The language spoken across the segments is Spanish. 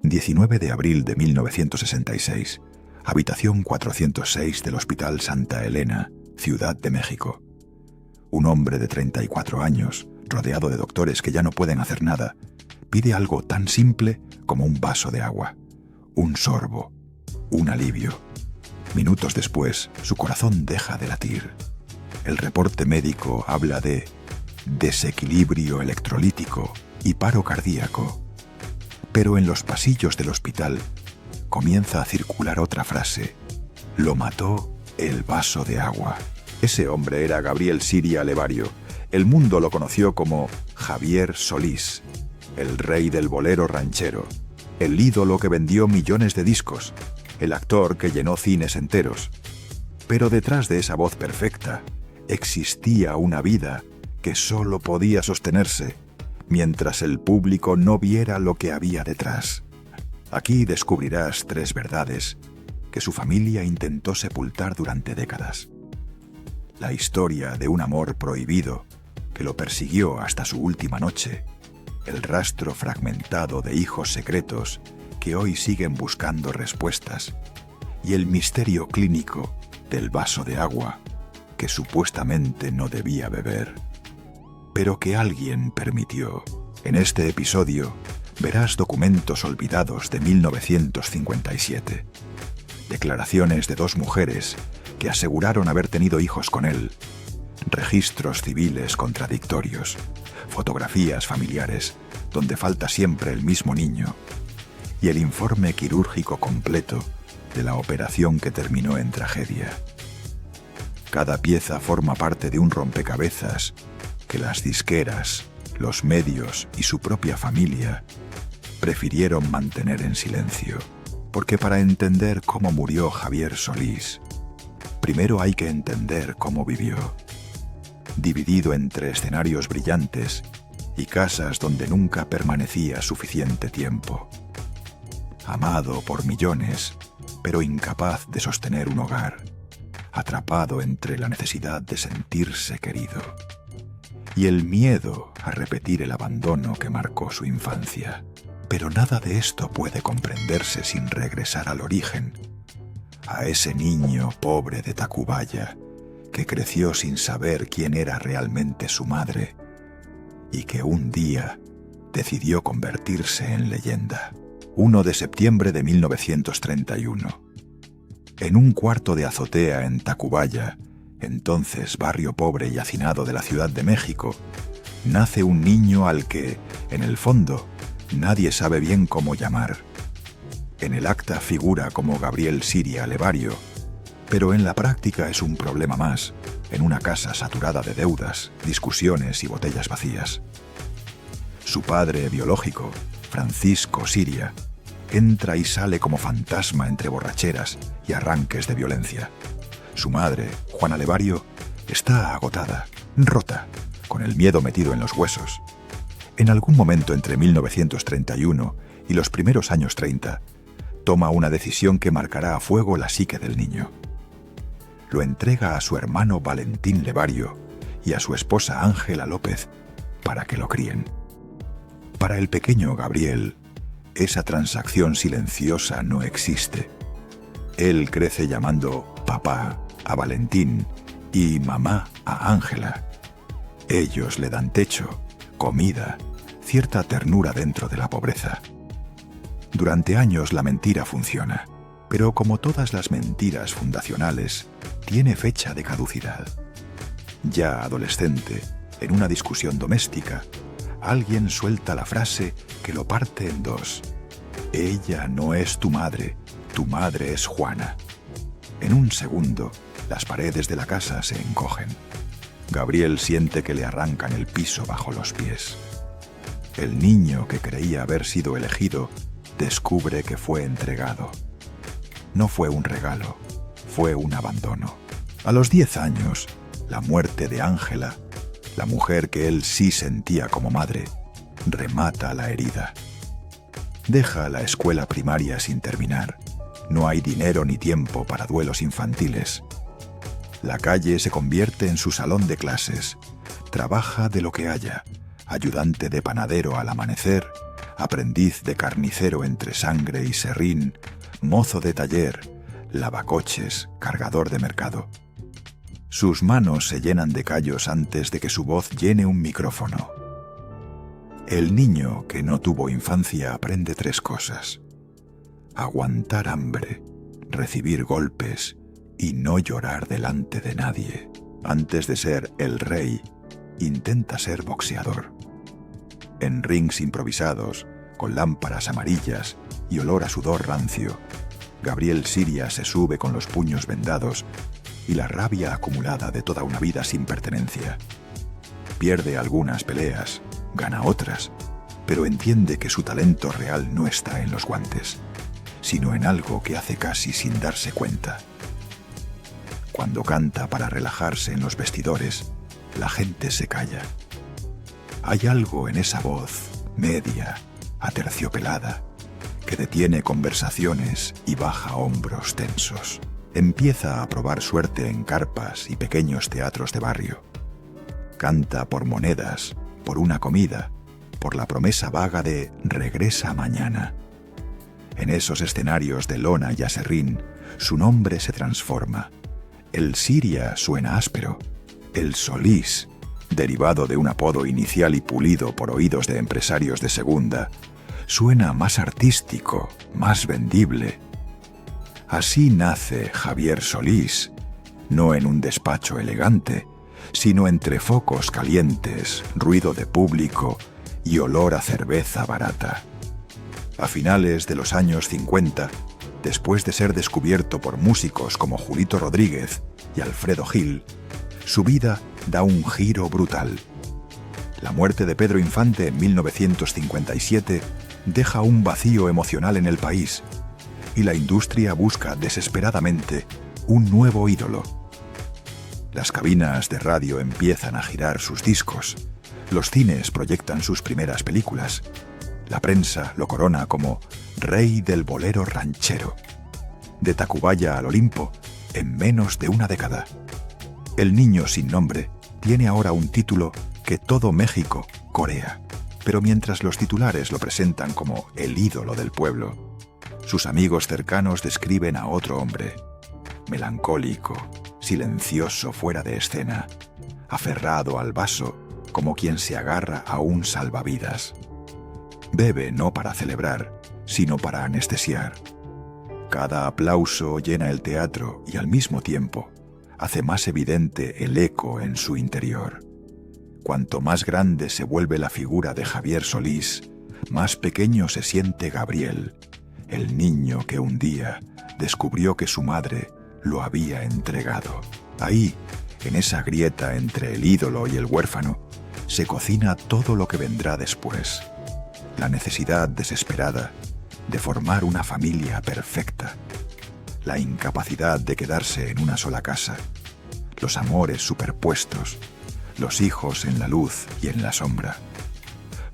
19 de abril de 1966, habitación 406 del Hospital Santa Elena, Ciudad de México. Un hombre de 34 años, rodeado de doctores que ya no pueden hacer nada, pide algo tan simple como un vaso de agua, un sorbo, un alivio. Minutos después, su corazón deja de latir. El reporte médico habla de desequilibrio electrolítico y paro cardíaco. Pero en los pasillos del hospital comienza a circular otra frase: lo mató el vaso de agua. Ese hombre era Gabriel Siria Levario. El mundo lo conoció como Javier Solís, el rey del bolero ranchero, el ídolo que vendió millones de discos, el actor que llenó cines enteros. Pero detrás de esa voz perfecta existía una vida que solo podía sostenerse mientras el público no viera lo que había detrás. Aquí descubrirás 3 verdades que su familia intentó sepultar durante décadas. La historia de un amor prohibido que lo persiguió hasta su última noche, el rastro fragmentado de hijos secretos que hoy siguen buscando respuestas, y el misterio clínico del vaso de agua que supuestamente no debía beber, pero que alguien permitió. En este episodio verás documentos olvidados de 1957, declaraciones de 2 mujeres que aseguraron haber tenido hijos con él, registros civiles contradictorios, fotografías familiares donde falta siempre el mismo niño, y el informe quirúrgico completo de la operación que terminó en tragedia. Cada pieza forma parte de un rompecabezas que las disqueras, los medios y su propia familia prefirieron mantener en silencio. Porque para entender cómo murió Javier Solís, primero hay que entender cómo vivió. Dividido entre escenarios brillantes y casas donde nunca permanecía suficiente tiempo. Amado por millones, pero incapaz de sostener un hogar. Atrapado entre la necesidad de sentirse querido y el miedo a repetir el abandono que marcó su infancia. Pero nada de esto puede comprenderse sin regresar al origen, a ese niño pobre de Tacubaya que creció sin saber quién era realmente su madre y que un día decidió convertirse en leyenda. 1 de septiembre de 1931. En un cuarto de azotea en Tacubaya, entonces barrio pobre y hacinado de la Ciudad de México, nace un niño al que, en el fondo, nadie sabe bien cómo llamar. En el acta figura como Gabriel Siria Levario, pero en la práctica es un problema más, en una casa saturada de deudas, discusiones y botellas vacías. Su padre biológico, Francisco Siria, entra y sale como fantasma entre borracheras y arranques de violencia. Su madre, Juana Levario, está agotada, rota, con el miedo metido en los huesos. En algún momento entre 1931 y los primeros años 30, toma una decisión que marcará a fuego la psique del niño. Lo entrega a su hermano Valentín Levario y a su esposa Ángela López para que lo críen. Para el pequeño Gabriel, esa transacción silenciosa no existe. Él crece llamando papá a Valentín y mamá a Ángela. Ellos le dan techo, comida, cierta ternura dentro de la pobreza. Durante años la mentira funciona, pero como todas las mentiras fundacionales, tiene fecha de caducidad. Ya adolescente, en una discusión doméstica, alguien suelta la frase que lo parte en 2. Ella no es tu madre es Juana. En un segundo, las paredes de la casa se encogen. Gabriel siente que le arrancan el piso bajo los pies. El niño que creía haber sido elegido descubre que fue entregado. No fue un regalo, fue un abandono. A los 10 años, la muerte de Ángela, la mujer que él sí sentía como madre, remata la herida. Deja la escuela primaria sin terminar. No hay dinero ni tiempo para duelos infantiles. La calle se convierte en su salón de clases. Trabaja de lo que haya, ayudante de panadero al amanecer, aprendiz de carnicero entre Sangre y Serrín, mozo de taller, lavacoches, cargador de mercado. Sus manos se llenan de callos antes de que su voz llene un micrófono. El niño que no tuvo infancia aprende 3 cosas: aguantar hambre, recibir golpes y no llorar delante de nadie. Antes de ser el rey, intenta ser boxeador. En rings improvisados, con lámparas amarillas y olor a sudor rancio, Gabriel Siria se sube con los puños vendados y la rabia acumulada de toda una vida sin pertenencia. Pierde algunas peleas, gana otras, pero entiende que su talento real no está en los guantes, sino en algo que hace casi sin darse cuenta. Cuando canta para relajarse en los vestidores, la gente se calla. Hay algo en esa voz, media, aterciopelada, que detiene conversaciones y baja hombros tensos. Empieza a probar suerte en carpas y pequeños teatros de barrio. Canta por monedas, por una comida, por la promesa vaga de regresa mañana. En esos escenarios de lona y aserrín, su nombre se transforma. El Siria suena áspero. El Solís, derivado de un apodo inicial y pulido por oídos de empresarios de segunda, suena más artístico, más vendible. Así nace Javier Solís, no en un despacho elegante, sino entre focos calientes, ruido de público y olor a cerveza barata. A finales de los años 50, después de ser descubierto por músicos como Julito Rodríguez y Alfredo Gil, su vida da un giro brutal. La muerte de Pedro Infante en 1957 deja un vacío emocional en el país y la industria busca desesperadamente un nuevo ídolo. Las cabinas de radio empiezan a girar sus discos, los cines proyectan sus primeras películas, la prensa lo corona como rey del bolero ranchero. De Tacubaya al Olimpo en menos de una década. El niño sin nombre tiene ahora un título que todo México corea, pero mientras los titulares lo presentan como el ídolo del pueblo, sus amigos cercanos describen a otro hombre, melancólico, silencioso fuera de escena, aferrado al vaso como quien se agarra a un salvavidas. Bebe no para celebrar, sino para anestesiar. Cada aplauso llena el teatro y al mismo tiempo hace más evidente el eco en su interior. Cuanto más grande se vuelve la figura de Javier Solís, más pequeño se siente Gabriel, el niño que un día descubrió que su madre lo había entregado. Ahí, en esa grieta entre el ídolo y el huérfano, se cocina todo lo que vendrá después. La necesidad desesperada de formar una familia perfecta, la incapacidad de quedarse en una sola casa, los amores superpuestos, los hijos en la luz y en la sombra.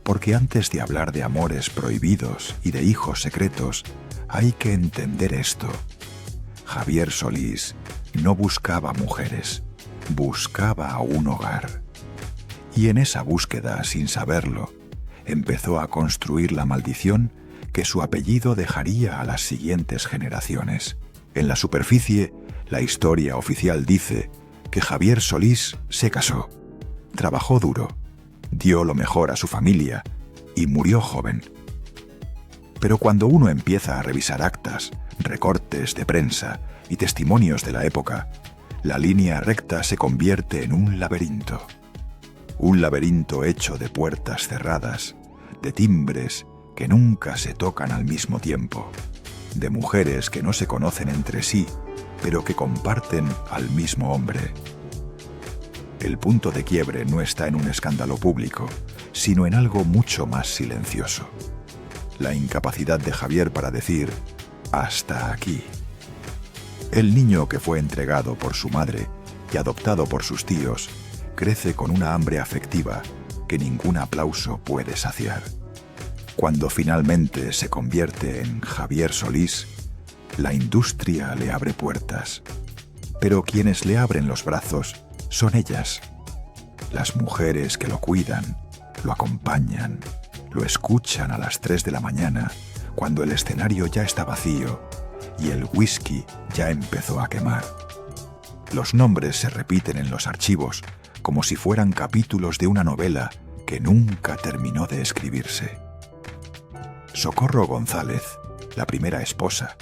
Porque antes de hablar de amores prohibidos y de hijos secretos, hay que entender esto. Javier Solís no buscaba mujeres, buscaba un hogar. Y en esa búsqueda, sin saberlo, empezó a construir la maldición que su apellido dejaría a las siguientes generaciones. En la superficie, la historia oficial dice que Javier Solís se casó, trabajó duro, dio lo mejor a su familia y murió joven. Pero cuando uno empieza a revisar actas, recortes de prensa y testimonios de la época, la línea recta se convierte en un laberinto. Un laberinto hecho de puertas cerradas, de timbres que nunca se tocan al mismo tiempo, de mujeres que no se conocen entre sí, pero que comparten al mismo hombre. El punto de quiebre no está en un escándalo público, sino en algo mucho más silencioso. La incapacidad de Javier para decir «hasta aquí». El niño que fue entregado por su madre y adoptado por sus tíos crece con una hambre afectiva que ningún aplauso puede saciar. Cuando finalmente se convierte en Javier Solís, la industria le abre puertas. Pero quienes le abren los brazos son ellas, las mujeres que lo cuidan, lo acompañan, Lo escuchan a las 3 de la mañana, cuando el escenario ya está vacío y el whisky ya empezó a quemar. Los nombres se repiten en los archivos como si fueran capítulos de una novela que nunca terminó de escribirse. Socorro González, la primera esposa,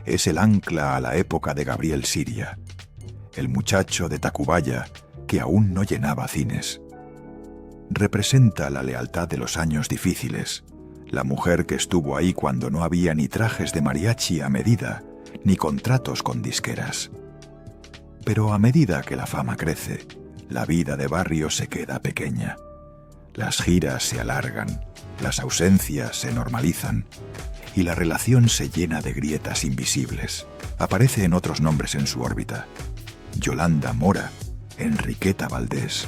es el ancla a la época de Gabriel Siria, el muchacho de Tacubaya que aún no llenaba cines. Representa la lealtad de los años difíciles, la mujer que estuvo ahí cuando no había ni trajes de mariachi a medida, ni contratos con disqueras. Pero a medida que la fama crece, la vida de barrio se queda pequeña. Las giras se alargan, las ausencias se normalizan y la relación se llena de grietas invisibles. Aparecen otros nombres en su órbita: Yolanda Mora, Enriqueta Valdés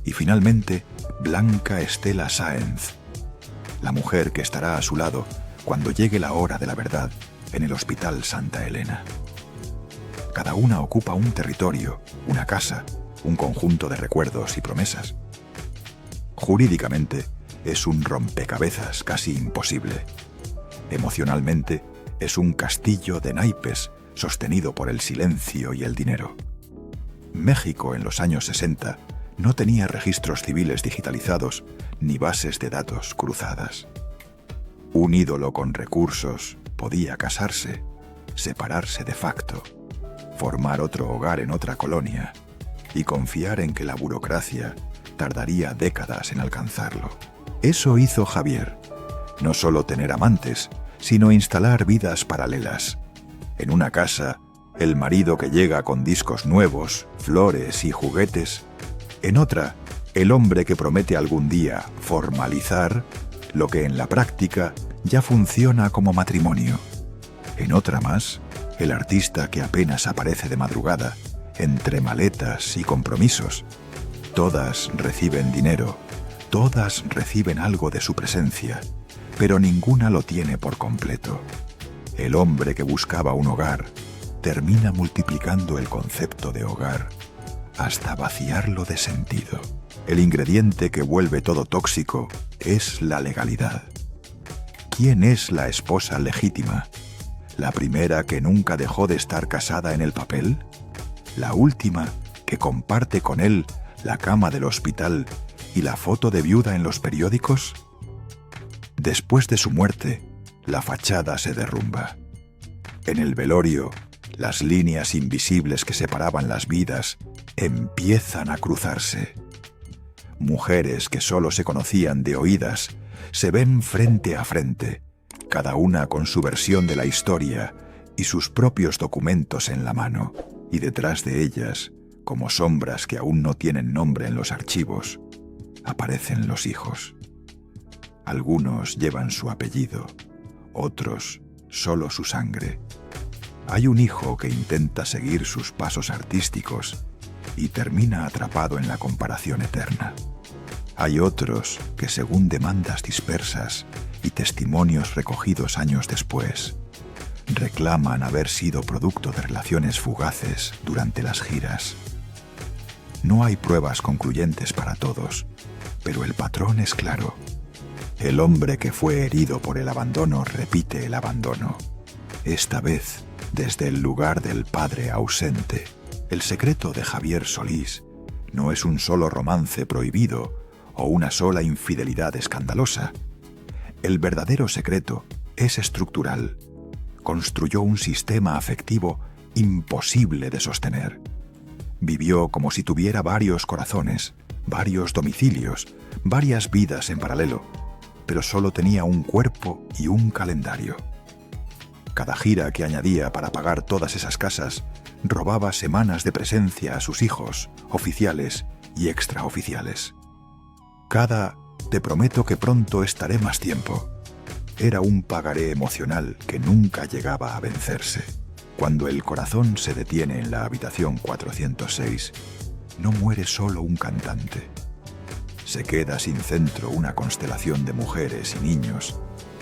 y finalmente Blanca Estela Sáenz, la mujer que estará a su lado cuando llegue la hora de la verdad en el Hospital Santa Elena. Cada una ocupa un territorio, una casa, un conjunto de recuerdos y promesas. Jurídicamente, es un rompecabezas casi imposible. Emocionalmente, es un castillo de naipes sostenido por el silencio y el dinero. México en los años 60 no tenía registros civiles digitalizados ni bases de datos cruzadas. Un ídolo con recursos podía casarse, separarse de facto, formar otro hogar en otra colonia y confiar en que la burocracia tardaría décadas en alcanzarlo. Eso hizo Javier. No solo tener amantes, sino instalar vidas paralelas. En una casa, el marido que llega con discos nuevos, flores y juguetes. En otra, el hombre que promete algún día formalizar lo que en la práctica ya funciona como matrimonio. En otra más, el artista que apenas aparece de madrugada, entre maletas y compromisos. Todas reciben dinero, todas reciben algo de su presencia, pero ninguna lo tiene por completo. El hombre que buscaba un hogar termina multiplicando el concepto de hogar hasta vaciarlo de sentido. El ingrediente que vuelve todo tóxico es la legalidad. ¿Quién es la esposa legítima? ¿La primera que nunca dejó de estar casada en el papel? ¿La última que comparte con él la cama del hospital y la foto de viuda en los periódicos? Después de su muerte, la fachada se derrumba. En el velorio, las líneas invisibles que separaban las vidas empiezan a cruzarse. Mujeres que solo se conocían de oídas se ven frente a frente, cada una con su versión de la historia y sus propios documentos en la mano, y detrás de ellas, como sombras que aún no tienen nombre en los archivos, aparecen los hijos. Algunos llevan su apellido, otros solo su sangre. Hay un hijo que intenta seguir sus pasos artísticos y termina atrapado en la comparación eterna. Hay otros que, según demandas dispersas y testimonios recogidos años después, reclaman haber sido producto de relaciones fugaces durante las giras. No hay pruebas concluyentes para todos, pero el patrón es claro. El hombre que fue herido por el abandono repite el abandono, esta vez desde el lugar del padre ausente. El secreto de Javier Solís no es un solo romance prohibido o una sola infidelidad escandalosa. El verdadero secreto es estructural. Construyó un sistema afectivo imposible de sostener. Vivió como si tuviera varios corazones, varios domicilios, varias vidas en paralelo, pero solo tenía un cuerpo y un calendario. Cada gira que añadía para pagar todas esas casas robaba semanas de presencia a sus hijos, oficiales y extraoficiales. Cada "te prometo que pronto estaré más tiempo" era un pagaré emocional que nunca llegaba a vencerse. Cuando el corazón se detiene en la habitación 406, no muere solo un cantante. Se queda sin centro una constelación de mujeres y niños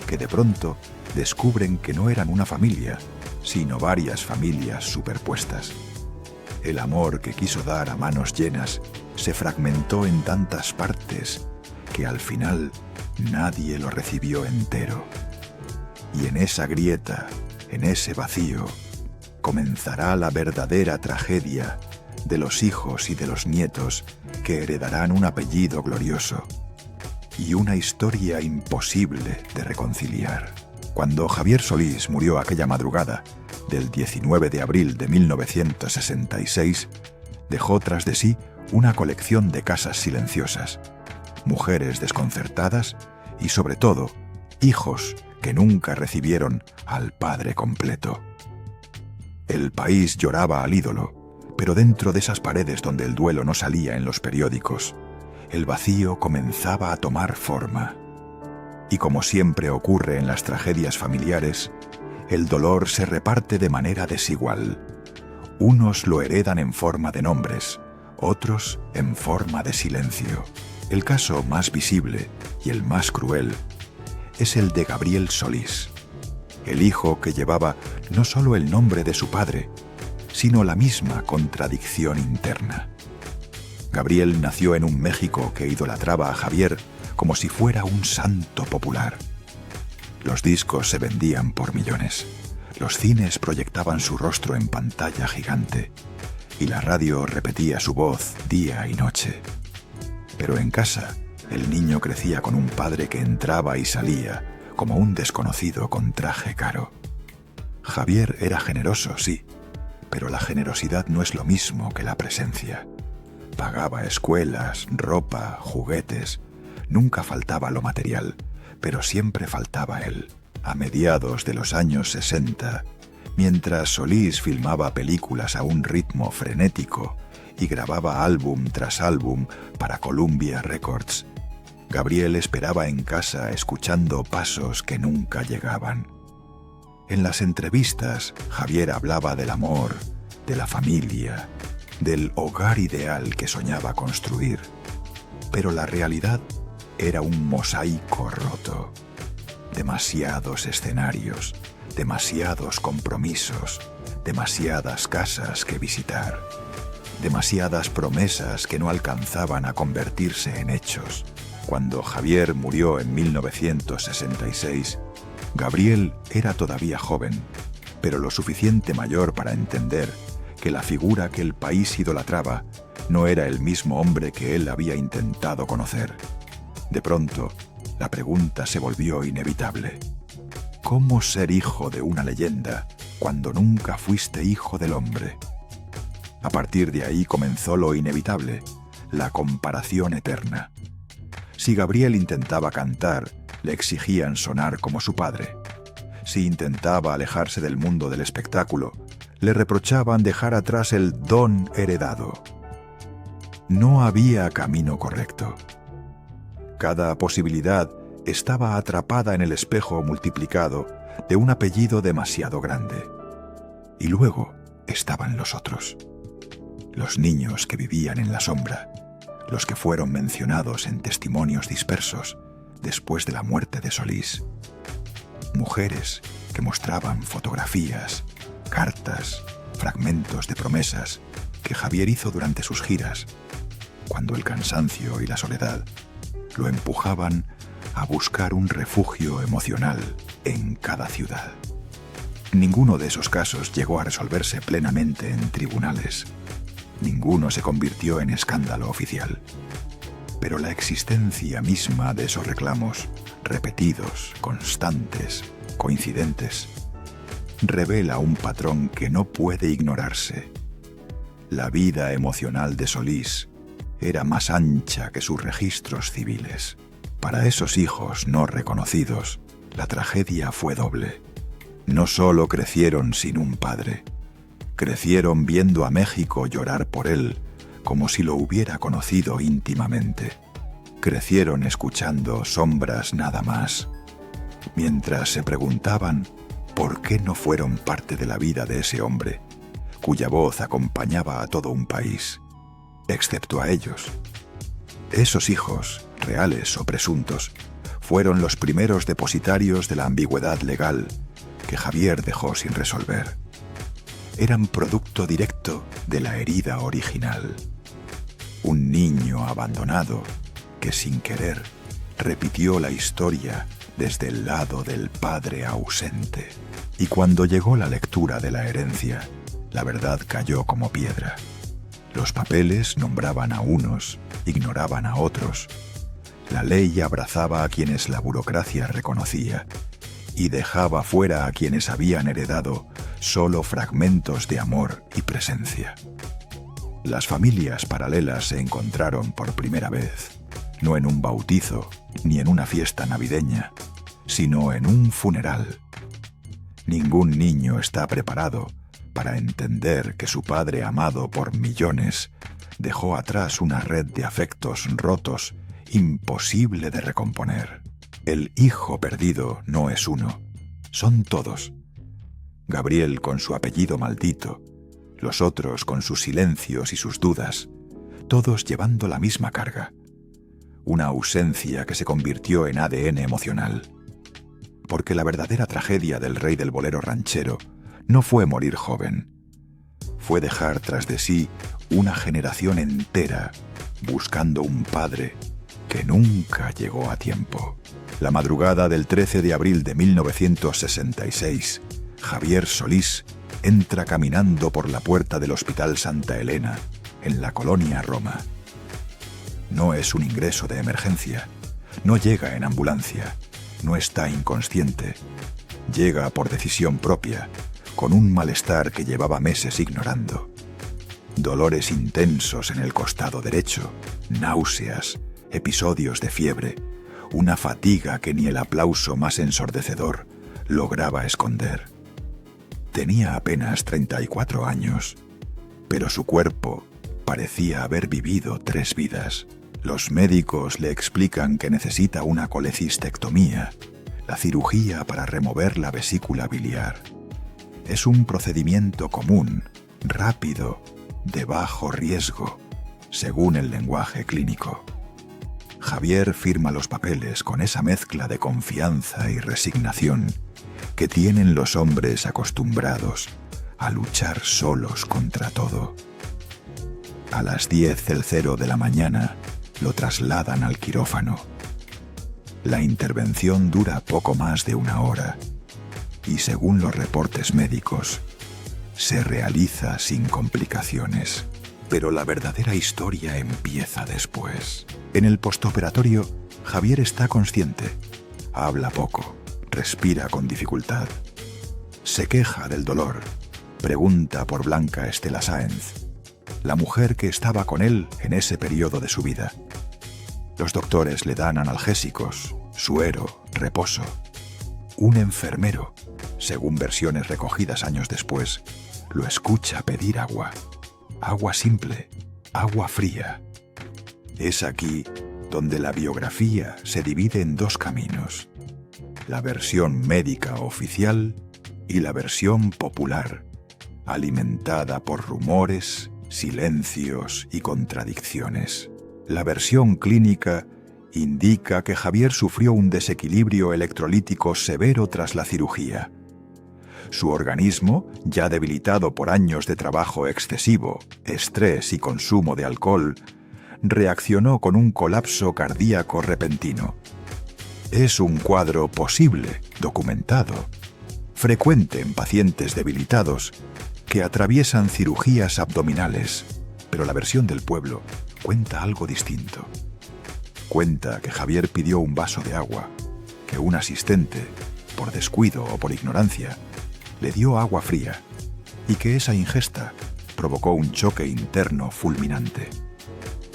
que de pronto descubren que no eran una familia, sino varias familias superpuestas. El amor que quiso dar a manos llenas se fragmentó en tantas partes que al final nadie lo recibió entero. Y en esa grieta, en ese vacío, comenzará la verdadera tragedia de los hijos y de los nietos que heredarán un apellido glorioso y una historia imposible de reconciliar. Cuando Javier Solís murió aquella madrugada del 19 de abril de 1966, dejó tras de sí una colección de casas silenciosas, mujeres desconcertadas y, sobre todo, hijos que nunca recibieron al padre completo. El país lloraba al ídolo, pero dentro de esas paredes donde el duelo no salía en los periódicos, el vacío comenzaba a tomar forma. Y como siempre ocurre en las tragedias familiares, el dolor se reparte de manera desigual. Unos lo heredan en forma de nombres, otros en forma de silencio. El caso más visible y el más cruel es el de Gabriel Solís, el hijo que llevaba no solo el nombre de su padre, sino la misma contradicción interna. Gabriel nació en un México que idolatraba a Javier como si fuera un santo popular. Los discos se vendían por millones, los cines proyectaban su rostro en pantalla gigante y la radio repetía su voz día y noche. Pero en casa, el niño crecía con un padre que entraba y salía como un desconocido con traje caro. Javier era generoso, sí, pero la generosidad no es lo mismo que la presencia. Pagaba escuelas, ropa, juguetes. Nunca faltaba lo material, pero siempre faltaba él. A mediados de los años 60, mientras Solís filmaba películas a un ritmo frenético y grababa álbum tras álbum para Columbia Records, Gabriel esperaba en casa escuchando pasos que nunca llegaban. En las entrevistas, Javier hablaba del amor, de la familia, del hogar ideal que soñaba construir. Pero la realidad era un mosaico roto. Demasiados escenarios, demasiados compromisos, demasiadas casas que visitar, demasiadas promesas que no alcanzaban a convertirse en hechos. Cuando Javier murió en 1966, Gabriel era todavía joven, pero lo suficiente mayor para entender que la figura que el país idolatraba no era el mismo hombre que él había intentado conocer. De pronto, la pregunta se volvió inevitable. ¿Cómo ser hijo de una leyenda cuando nunca fuiste hijo del hombre? A partir de ahí comenzó lo inevitable, la comparación eterna. Si Gabriel intentaba cantar, le exigían sonar como su padre. Si intentaba alejarse del mundo del espectáculo, le reprochaban dejar atrás el don heredado. No había camino correcto. Cada posibilidad estaba atrapada en el espejo multiplicado de un apellido demasiado grande. Y luego estaban los otros. Los niños que vivían en la sombra, los que fueron mencionados en testimonios dispersos después de la muerte de Solís. Mujeres que mostraban fotografías, cartas, fragmentos de promesas que Javier hizo durante sus giras, cuando el cansancio y la soledad lo empujaban a buscar un refugio emocional en cada ciudad. Ninguno de esos casos llegó a resolverse plenamente en tribunales. Ninguno se convirtió en escándalo oficial. Pero la existencia misma de esos reclamos, repetidos, constantes, coincidentes, revela un patrón que no puede ignorarse. La vida emocional de Solís era más ancha que sus registros civiles. Para esos hijos no reconocidos, la tragedia fue doble. No solo crecieron sin un padre, crecieron viendo a México llorar por él como si lo hubiera conocido íntimamente. Crecieron escuchando Sombras nada más, mientras se preguntaban por qué no fueron parte de la vida de ese hombre, cuya voz acompañaba a todo un país, excepto a ellos. Esos hijos, reales o presuntos, fueron los primeros depositarios de la ambigüedad legal que Javier dejó sin resolver. Eran producto directo de la herida original. Un niño abandonado que sin querer repitió la historia desde el lado del padre ausente. Y cuando llegó la lectura de la herencia, la verdad cayó como piedra. Los papeles nombraban a unos, ignoraban a otros. La ley abrazaba a quienes la burocracia reconocía y dejaba fuera a quienes habían heredado solo fragmentos de amor y presencia. Las familias paralelas se encontraron por primera vez, no en un bautizo ni en una fiesta navideña, sino en un funeral. Ningún niño está preparado para entender que su padre amado por millones dejó atrás una red de afectos rotos imposible de recomponer. El hijo perdido no es uno, son todos. Gabriel con su apellido maldito, los otros con sus silencios y sus dudas, todos llevando la misma carga. Una ausencia que se convirtió en ADN emocional. Porque la verdadera tragedia del rey del bolero ranchero no fue morir joven. Fue dejar tras de sí una generación entera buscando un padre que nunca llegó a tiempo. La madrugada del 13 de abril de 1966, Javier Solís entra caminando por la puerta del Hospital Santa Elena, en la colonia Roma. No es un ingreso de emergencia, no llega en ambulancia, no está inconsciente. Llega por decisión propia, con un malestar que llevaba meses ignorando. Dolores intensos en el costado derecho, náuseas, episodios de fiebre, una fatiga que ni el aplauso más ensordecedor lograba esconder. Tenía apenas 34 años, pero su cuerpo parecía haber vivido 3 vidas. Los médicos le explican que necesita una colecistectomía, la cirugía para remover la vesícula biliar. Es un procedimiento común, rápido, de bajo riesgo, según el lenguaje clínico. Javier firma los papeles con esa mezcla de confianza y resignación que tienen los hombres acostumbrados a luchar solos contra todo. A las 10:00 de la mañana lo trasladan al quirófano. La intervención dura poco más de 1 hora y, según los reportes médicos, se realiza sin complicaciones. Pero la verdadera historia empieza después. En el postoperatorio, Javier está consciente, habla poco, respira con dificultad. Se queja del dolor, pregunta por Blanca Estela Sáenz, la mujer que estaba con él en ese periodo de su vida. Los doctores le dan analgésicos, suero, reposo. Un enfermero, según versiones recogidas años después, lo escucha pedir agua. Agua simple, agua fría. Es aquí donde la biografía se divide en 2 caminos: la versión médica oficial y la versión popular, alimentada por rumores, silencios y contradicciones. La versión clínica indica que Javier sufrió un desequilibrio electrolítico severo tras la cirugía. Su organismo, ya debilitado por años de trabajo excesivo, estrés y consumo de alcohol, reaccionó con un colapso cardíaco repentino. Es un cuadro posible, documentado, frecuente en pacientes debilitados que atraviesan cirugías abdominales, pero la versión del pueblo cuenta algo distinto. Cuenta que Javier pidió un vaso de agua, que un asistente, por descuido o por ignorancia, le dio agua fría y que esa ingesta provocó un choque interno fulminante.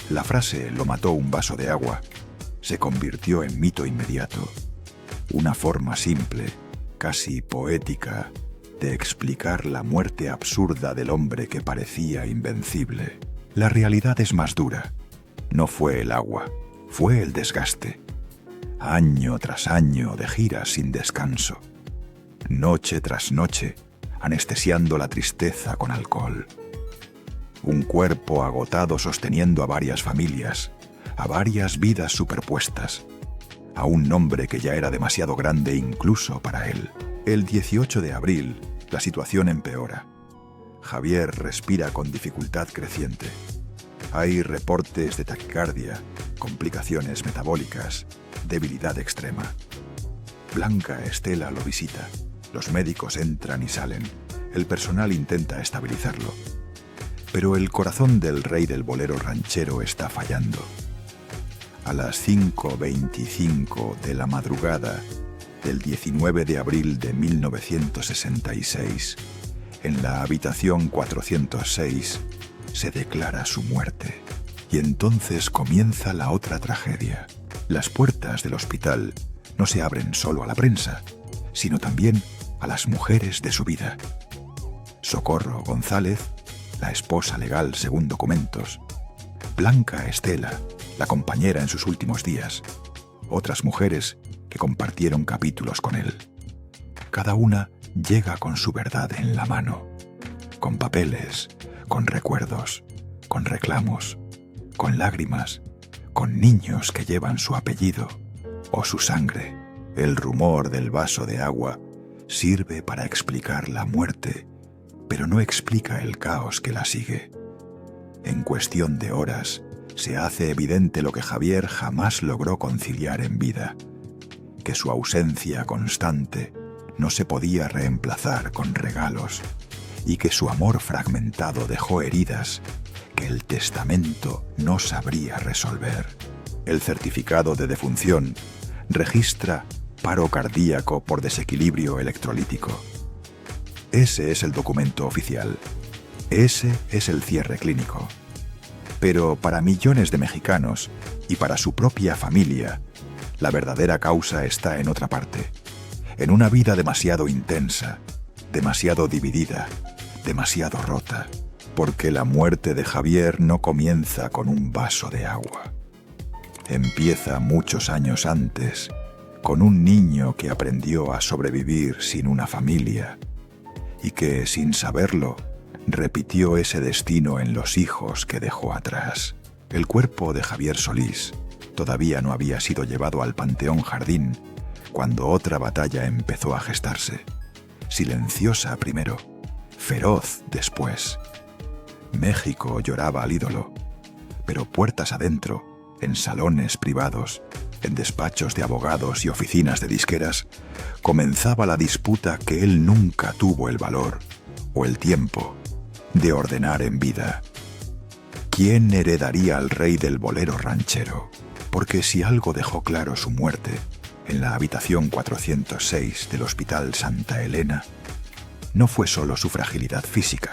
La frase "lo mató un vaso de agua" se convirtió en mito inmediato, una forma simple, casi poética, de explicar la muerte absurda del hombre que parecía invencible. La realidad es más dura. No fue el agua, fue el desgaste. Año tras año de giras sin descanso. Noche tras noche, anestesiando la tristeza con alcohol. Un cuerpo agotado sosteniendo a varias familias, a varias vidas superpuestas, a un nombre que ya era demasiado grande incluso para él. El 18 de abril, la situación empeora. Javier respira con dificultad creciente. Hay reportes de taquicardia complicaciones metabólicas, debilidad extrema. Blanca Estela lo visita. Los médicos entran y salen. El personal intenta estabilizarlo. Pero el corazón del rey del bolero ranchero está fallando. A las 5:25 de la madrugada del 19 de abril de 1966, en la habitación 406, se declara su muerte. Y entonces comienza la otra tragedia. Las puertas del hospital no se abren solo a la prensa, sino también a las mujeres de su vida. Socorro González, la esposa legal según documentos. Blanca Estela, la compañera en sus últimos días. Otras mujeres que compartieron capítulos con él. Cada una llega con su verdad en la mano, con papeles, con recuerdos, con reclamos, con lágrimas, con niños que llevan su apellido o su sangre. El rumor del vaso de agua sirve para explicar la muerte, pero no explica el caos que la sigue. En cuestión de horas, se hace evidente lo que Javier jamás logró conciliar en vida, que su ausencia constante no se podía reemplazar con regalos y que su amor fragmentado dejó heridas que el testamento no sabría resolver. El certificado de defunción registra paro cardíaco por desequilibrio electrolítico. Ese es el documento oficial. Ese es el cierre clínico. Pero para millones de mexicanos y para su propia familia, la verdadera causa está en otra parte. En una vida demasiado intensa, demasiado dividida, demasiado rota. Porque la muerte de Javier no comienza con un vaso de agua. Empieza muchos años antes, con un niño que aprendió a sobrevivir sin una familia y que, sin saberlo, repitió ese destino en los hijos que dejó atrás. El cuerpo de Javier Solís todavía no había sido llevado al Panteón Jardín cuando otra batalla empezó a gestarse. Silenciosa primero, feroz después. México lloraba al ídolo, pero puertas adentro, en salones privados, en despachos de abogados y oficinas de disqueras, comenzaba la disputa que él nunca tuvo el valor o el tiempo de ordenar en vida. ¿Quién heredaría al rey del bolero ranchero? Porque si algo dejó claro su muerte en la habitación 406 del Hospital Santa Elena, no fue solo su fragilidad física,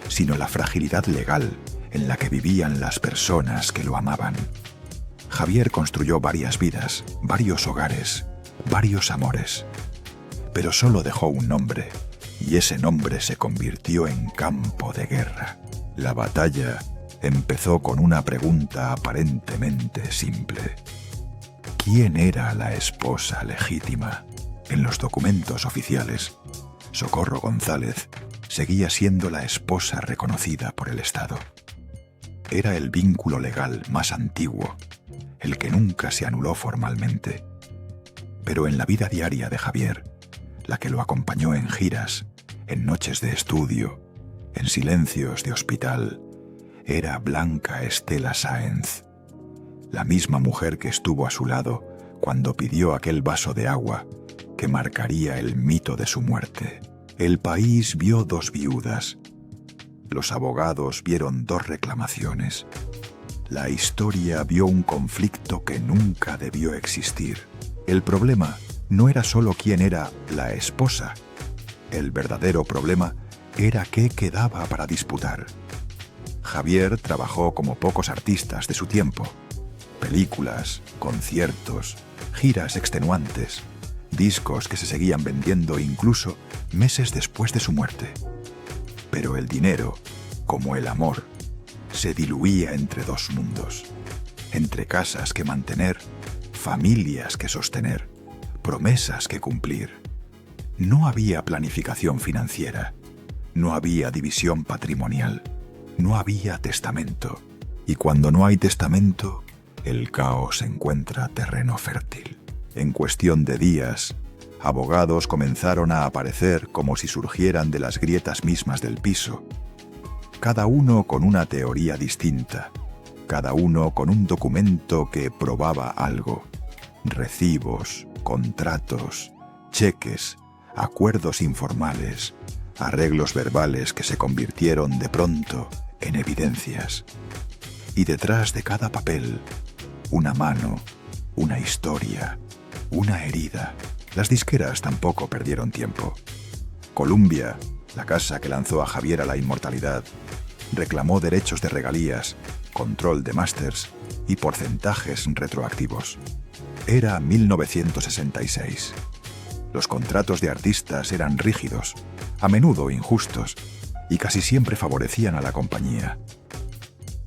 sino la fragilidad legal en la que vivían las personas que lo amaban. Javier construyó varias vidas, varios hogares, varios amores, pero solo dejó un nombre, y ese nombre se convirtió en campo de guerra. La batalla empezó con una pregunta aparentemente simple. ¿Quién era la esposa legítima? En los documentos oficiales, Socorro González seguía siendo la esposa reconocida por el Estado. Era el vínculo legal más antiguo, el que nunca se anuló formalmente. Pero en la vida diaria de Javier, la que lo acompañó en giras, en noches de estudio, en silencios de hospital, era Blanca Estela Sáenz, la misma mujer que estuvo a su lado cuando pidió aquel vaso de agua que marcaría el mito de su muerte. El país vio dos viudas. Los abogados vieron dos reclamaciones. La historia vio un conflicto que nunca debió existir. El problema no era solo quién era la esposa. El verdadero problema era qué quedaba para disputar. Javier trabajó como pocos artistas de su tiempo. Películas, conciertos, giras extenuantes, discos que se seguían vendiendo incluso meses después de su muerte. Pero el dinero, como el amor, se diluía entre dos mundos, entre casas que mantener, familias que sostener, promesas que cumplir. No había planificación financiera, no había división patrimonial, no había testamento. Y cuando no hay testamento, el caos encuentra terreno fértil. En cuestión de días, abogados comenzaron a aparecer como si surgieran de las grietas mismas del piso, cada uno con una teoría distinta, cada uno con un documento que probaba algo: recibos, contratos, cheques, acuerdos informales, arreglos verbales que se convirtieron de pronto en evidencias. Y detrás de cada papel, una mano, una historia, una herida. Las disqueras tampoco perdieron tiempo. Columbia, la casa que lanzó a Javier a la inmortalidad, reclamó derechos de regalías, control de másters y porcentajes retroactivos. Era 1966. Los contratos de artistas eran rígidos, a menudo injustos, y casi siempre favorecían a la compañía.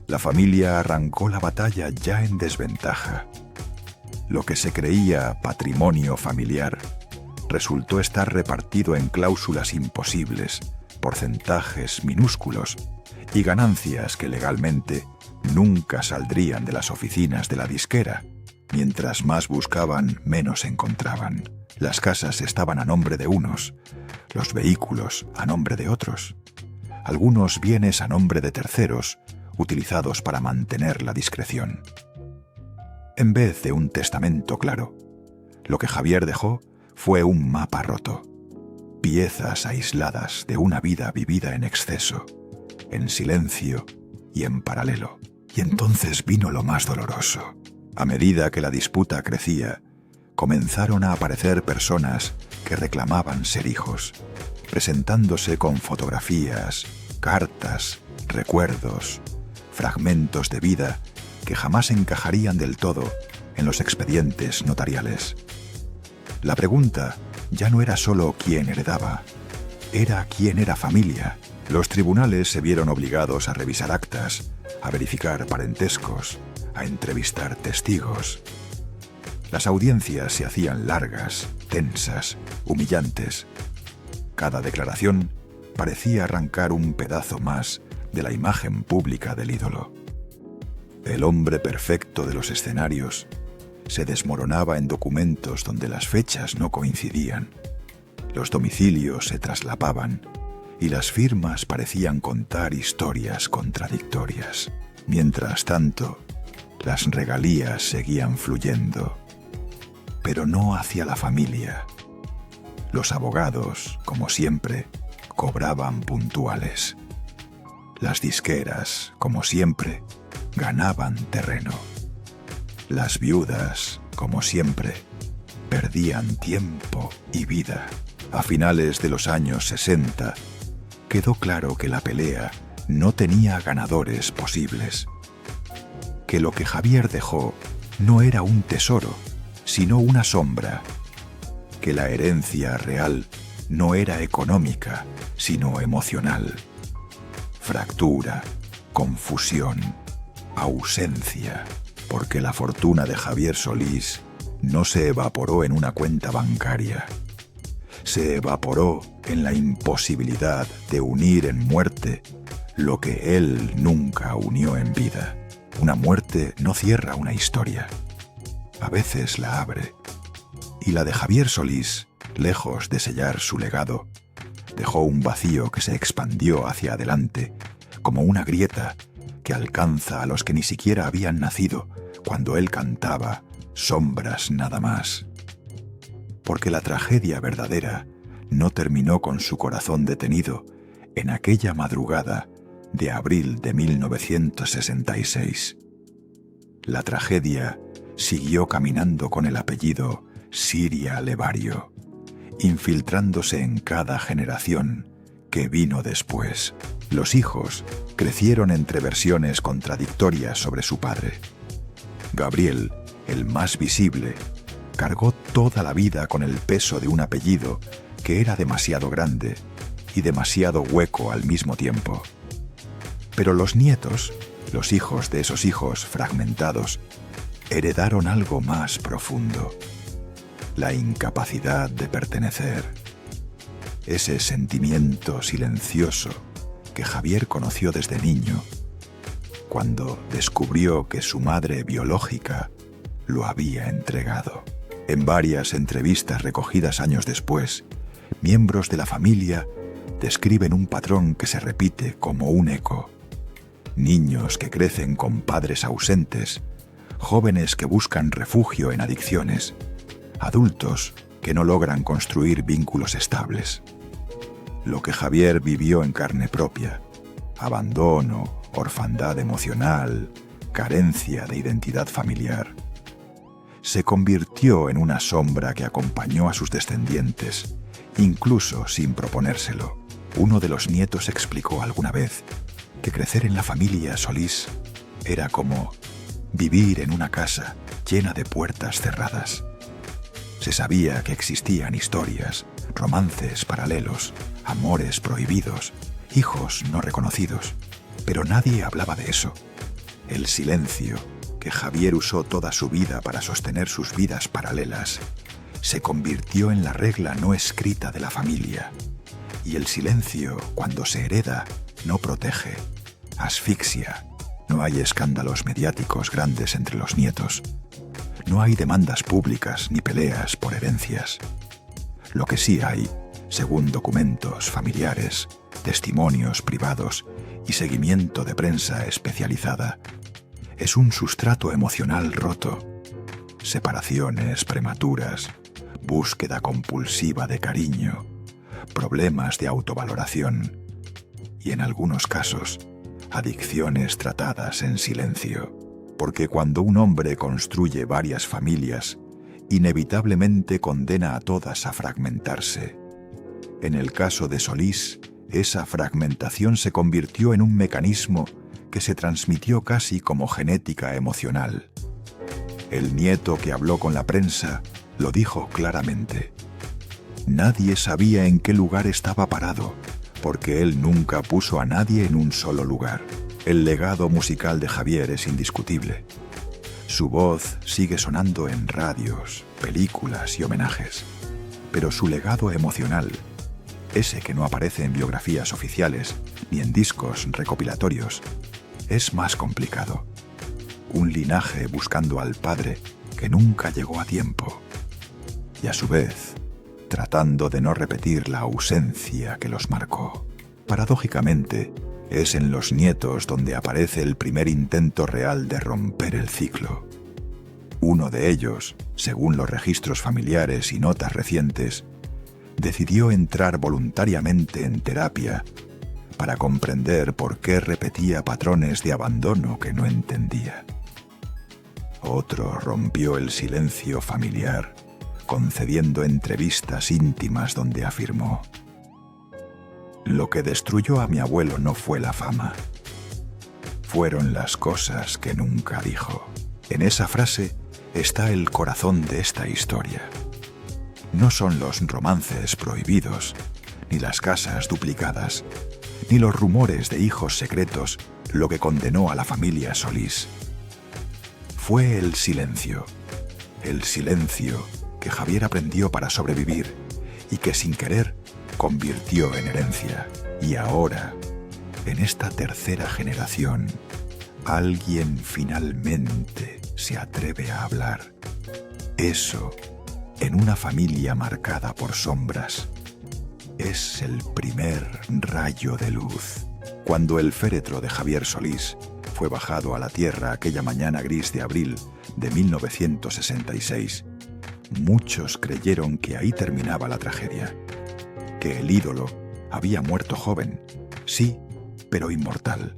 La familia arrancó la batalla ya en desventaja. Lo que se creía patrimonio familiar resultó estar repartido en cláusulas imposibles, porcentajes minúsculos y ganancias que legalmente nunca saldrían de las oficinas de la disquera. Mientras más buscaban, menos encontraban. Las casas estaban a nombre de unos, los vehículos a nombre de otros, algunos bienes a nombre de terceros, utilizados para mantener la discreción. En vez de un testamento claro, lo que Javier dejó fue un mapa roto, piezas aisladas de una vida vivida en exceso, en silencio y en paralelo. Y entonces vino lo más doloroso. A medida que la disputa crecía, comenzaron a aparecer personas que reclamaban ser hijos, presentándose con fotografías, cartas, recuerdos, fragmentos de vida que jamás encajarían del todo en los expedientes notariales. La pregunta ya no era solo quién heredaba, era quién era familia. Los tribunales se vieron obligados a revisar actas, a verificar parentescos, a entrevistar testigos. Las audiencias se hacían largas, tensas, humillantes. Cada declaración parecía arrancar un pedazo más de la imagen pública del ídolo. El hombre perfecto de los escenarios se desmoronaba en documentos donde las fechas no coincidían, los domicilios se traslapaban y las firmas parecían contar historias contradictorias. Mientras tanto, las regalías seguían fluyendo, pero no hacia la familia. Los abogados, como siempre, cobraban puntuales. Las disqueras, como siempre, ganaban terreno. Las viudas, como siempre, perdían tiempo y vida. A finales de los años 60, quedó claro que la pelea no tenía ganadores posibles. Que lo que Javier dejó no era un tesoro, sino una sombra. Que la herencia real no era económica, sino emocional. Fractura, confusión, ausencia, porque la fortuna de Javier Solís no se evaporó en una cuenta bancaria. Se evaporó en la imposibilidad de unir en muerte lo que él nunca unió en vida. Una muerte no cierra una historia, a veces la abre. Y la de Javier Solís, lejos de sellar su legado, dejó un vacío que se expandió hacia adelante, como una grieta que alcanza a los que ni siquiera habían nacido cuando él cantaba Sombras nada más. Porque la tragedia verdadera no terminó con su corazón detenido en aquella madrugada de abril de 1966. La tragedia siguió caminando con el apellido Siria Levario, infiltrándose en cada generación que vino después. Los hijos crecieron entre versiones contradictorias sobre su padre. Gabriel, el más visible, cargó toda la vida con el peso de un apellido que era demasiado grande y demasiado hueco al mismo tiempo. Pero los nietos, los hijos de esos hijos fragmentados, heredaron algo más profundo: la incapacidad de pertenecer. Ese sentimiento silencioso que Javier conoció desde niño, cuando descubrió que su madre biológica lo había entregado. En varias entrevistas recogidas años después, miembros de la familia describen un patrón que se repite como un eco. niños que crecen con padres ausentes, jóvenes que buscan refugio en adicciones, adultos que no logran construir vínculos estables. Lo que Javier vivió en carne propia, abandono, orfandad emocional, carencia de identidad familiar, se convirtió en una sombra que acompañó a sus descendientes, incluso sin proponérselo. Uno de los nietos explicó alguna vez que crecer en la familia Solís era como vivir en una casa llena de puertas cerradas. Se sabía que existían historias, romances paralelos, amores prohibidos, hijos no reconocidos, pero nadie hablaba de eso. El silencio, que Javier usó toda su vida para sostener sus vidas paralelas, se convirtió en la regla no escrita de la familia. Y el silencio, cuando se hereda, no protege, asfixia. No hay escándalos mediáticos grandes entre los nietos. No hay demandas públicas ni peleas por herencias. Lo que sí hay, según documentos familiares, testimonios privados y seguimiento de prensa especializada, es un sustrato emocional roto, separaciones prematuras, búsqueda compulsiva de cariño, problemas de autovaloración y, en algunos casos, adicciones tratadas en silencio. Porque cuando un hombre construye varias familias, inevitablemente condena a todas a fragmentarse. En el caso de Solís, esa fragmentación se convirtió en un mecanismo que se transmitió casi como genética emocional. El nieto que habló con la prensa lo dijo claramente. Nadie sabía en qué lugar estaba parado, porque él nunca puso a nadie en un solo lugar. El legado musical de Javier es indiscutible. Su voz sigue sonando en radios, películas y homenajes. Pero su legado emocional, ese que no aparece en biografías oficiales ni en discos recopilatorios, es más complicado. Un linaje buscando al padre que nunca llegó a tiempo. Y a su vez, tratando de no repetir la ausencia que los marcó. Paradójicamente, es en los nietos donde aparece el primer intento real de romper el ciclo. Uno de ellos, según los registros familiares y notas recientes, decidió entrar voluntariamente en terapia para comprender por qué repetía patrones de abandono que no entendía. Otro rompió el silencio familiar, concediendo entrevistas íntimas donde afirmó: «Lo que destruyó a mi abuelo no fue la fama. Fueron las cosas que nunca dijo». En esa frase está el corazón de esta historia. No son los romances prohibidos, ni las casas duplicadas, ni los rumores de hijos secretos lo que condenó a la familia Solís. Fue el silencio que Javier aprendió para sobrevivir y que sin querer convirtió en herencia. Y ahora, en esta tercera generación, alguien finalmente se atreve a hablar. Eso, en una familia marcada por sombras, es el primer rayo de luz. Cuando el féretro de Javier Solís fue bajado a la tierra aquella mañana gris de abril de 1966, muchos creyeron que ahí terminaba la tragedia, que el ídolo había muerto joven, sí, pero inmortal,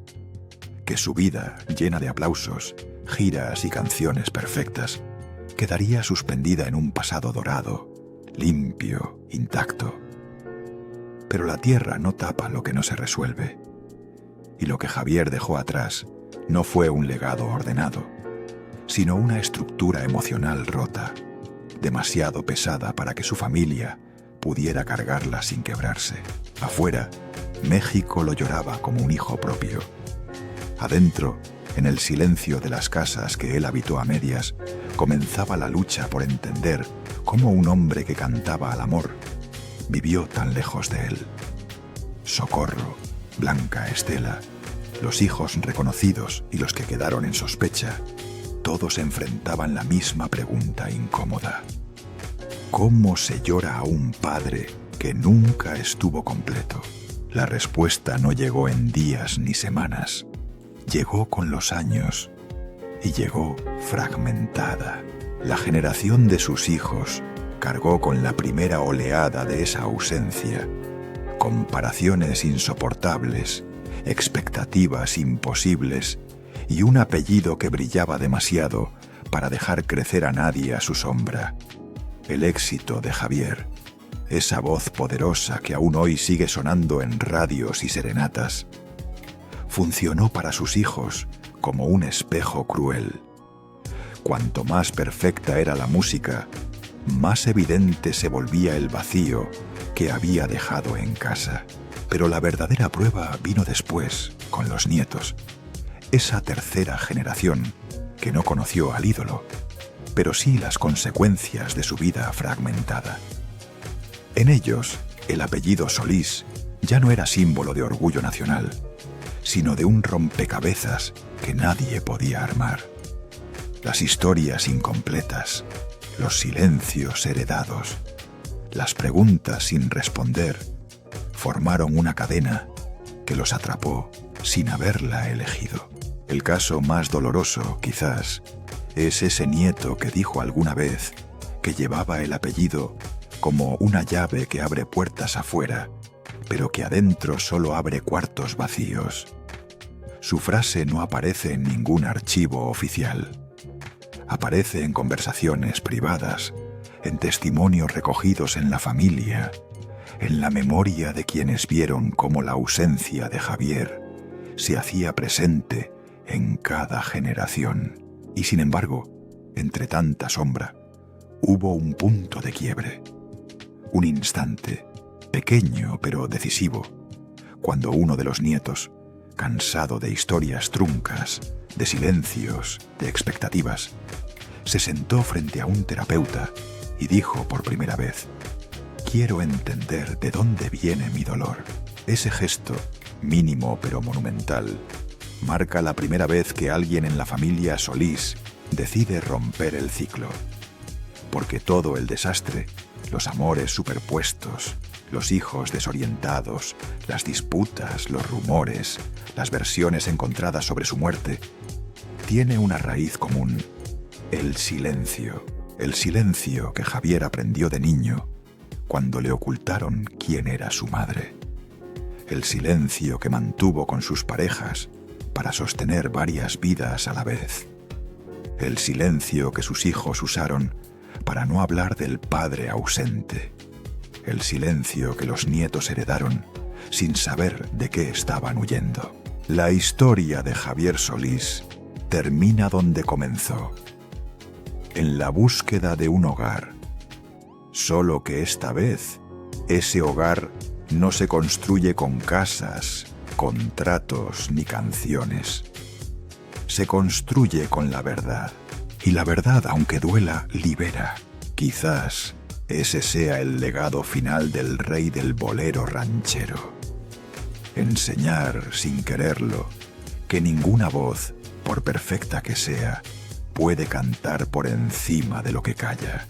que su vida, llena de aplausos, giras y canciones perfectas, quedaría suspendida en un pasado dorado, limpio, intacto. Pero la tierra no tapa lo que no se resuelve, y lo que Javier dejó atrás no fue un legado ordenado, sino una estructura emocional rota, demasiado pesada para que su familia pudiera cargarla sin quebrarse. Afuera, México lo lloraba como un hijo propio. Adentro, en el silencio de las casas que él habitó a medias, comenzaba la lucha por entender cómo un hombre que cantaba al amor vivió tan lejos de él. Socorro, Blanca Estela, los hijos reconocidos y los que quedaron en sospecha, todos enfrentaban la misma pregunta incómoda. ¿Cómo se llora a un padre que nunca estuvo completo? La respuesta no llegó en días ni semanas. llegó con los años y llegó fragmentada. La generación de sus hijos cargó con la primera oleada de esa ausencia, comparaciones insoportables, expectativas imposibles y un apellido que brillaba demasiado para dejar crecer a nadie a su sombra. El éxito de Javier, esa voz poderosa que aún hoy sigue sonando en radios y serenatas, funcionó para sus hijos como un espejo cruel. Cuanto más perfecta era la música, más evidente se volvía el vacío que había dejado en casa. Pero la verdadera prueba vino después, con los nietos. Esa tercera generación que no conoció al ídolo, pero sí las consecuencias de su vida fragmentada. En ellos, el apellido Solís ya no era símbolo de orgullo nacional, sino de un rompecabezas que nadie podía armar. Las historias incompletas, los silencios heredados, las preguntas sin responder, formaron una cadena que los atrapó sin haberla elegido. El caso más doloroso, quizás, es ese nieto que dijo alguna vez que llevaba el apellido como una llave que abre puertas afuera, pero que adentro solo abre cuartos vacíos. Su frase no aparece en ningún archivo oficial. Aparece en conversaciones privadas, en testimonios recogidos en la familia, en la memoria de quienes vieron cómo la ausencia de Javier se hacía presente en cada generación. Y sin embargo, entre tanta sombra, hubo un punto de quiebre, un instante, pequeño pero decisivo, cuando uno de los nietos, cansado de historias truncas, de silencios, de expectativas, se sentó frente a un terapeuta y dijo por primera vez: «Quiero entender de dónde viene mi dolor». Ese gesto, mínimo pero monumental, marca la primera vez que alguien en la familia Solís decide romper el ciclo. Porque todo el desastre, los amores superpuestos, los hijos desorientados, las disputas, los rumores, las versiones encontradas sobre su muerte, tiene una raíz común: el silencio. El silencio que Javier aprendió de niño cuando le ocultaron quién era su madre. El silencio que mantuvo con sus parejas para sostener varias vidas a la vez. El silencio que sus hijos usaron para no hablar del padre ausente. El silencio que los nietos heredaron sin saber de qué estaban huyendo. La historia de Javier Solís termina donde comenzó, en la búsqueda de un hogar. Solo que esta vez, ese hogar no se construye con casas, contratos ni canciones. Se construye con la verdad. Y la verdad, aunque duela, libera. Quizás ese sea el legado final del rey del bolero ranchero. Enseñar, sin quererlo, que ninguna voz, por perfecta que sea, puede cantar por encima de lo que calla.